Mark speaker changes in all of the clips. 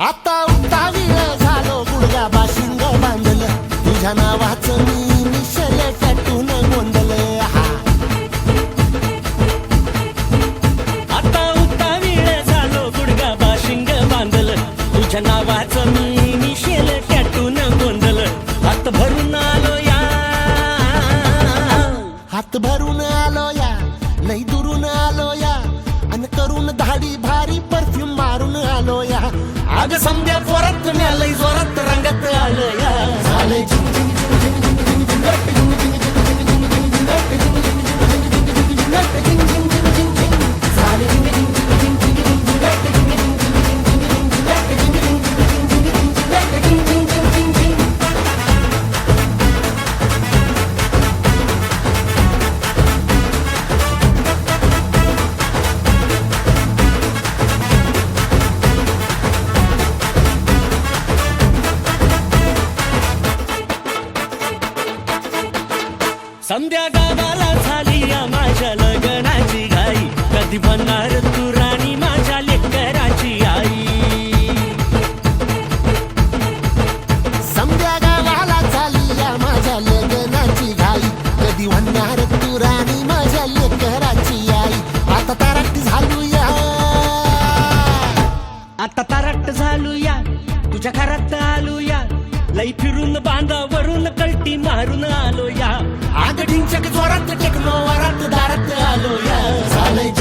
Speaker 1: आता उतावीळ झालो गुडगा बाशिंग बांधलं तुझ्या नावाचं मी निशल टॅटून गोंधलं
Speaker 2: आता उतावीळ झालो गुडगा बाशिंग बांधलं तुझ्या नावाचं मी निशेल टॅटून गोंधलं हात भरून आलो या
Speaker 1: हात भरून आलो या लई दुरून आलो या अन करून धाडी भारी परफ्यूम मारून आलो या
Speaker 2: आग समद्या जोरात न्यालय जोरात रंगात आलं या
Speaker 1: झाले
Speaker 2: संध्या गावाला झाली या माझ्या लग्नाची घाई कधी बनणार तू राणी माझ्या लेकराची आई
Speaker 1: समद्या गावाला झाली या माझ्या लग्नाची घाई कधी म्हणणार तू राणी माझ्या लेकराची आई आता तारट झालो या
Speaker 2: आता तारट झालो या तुझ्या घरात आलो या लई फिरून बांधावरून कलटी मारून आलो या
Speaker 1: आग ढिंचक जोरात टेक्नो वरात दारात आलो या झालंय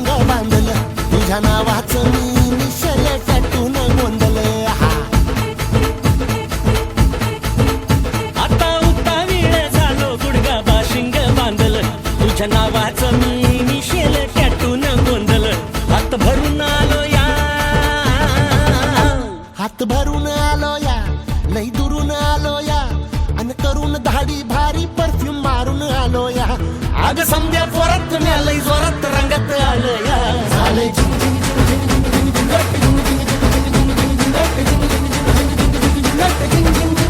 Speaker 1: तुझ्या नावाचं मी निशल टॅटून गोंधलं
Speaker 2: आता उतावीळ झालो गुडगा बाशिंग बांधलं तुझ्या नावाचं मी निशेल टॅटून गोंधलं हात भरून आलो या
Speaker 1: हात भरून आलो या लई दुरून आलो या अन करून धाडी भारी परफ्यूम मारून आलो या
Speaker 2: आग समद्या जोरात न्यालय जोरात रंगात आलं या
Speaker 1: झाले
Speaker 3: Ding ding ding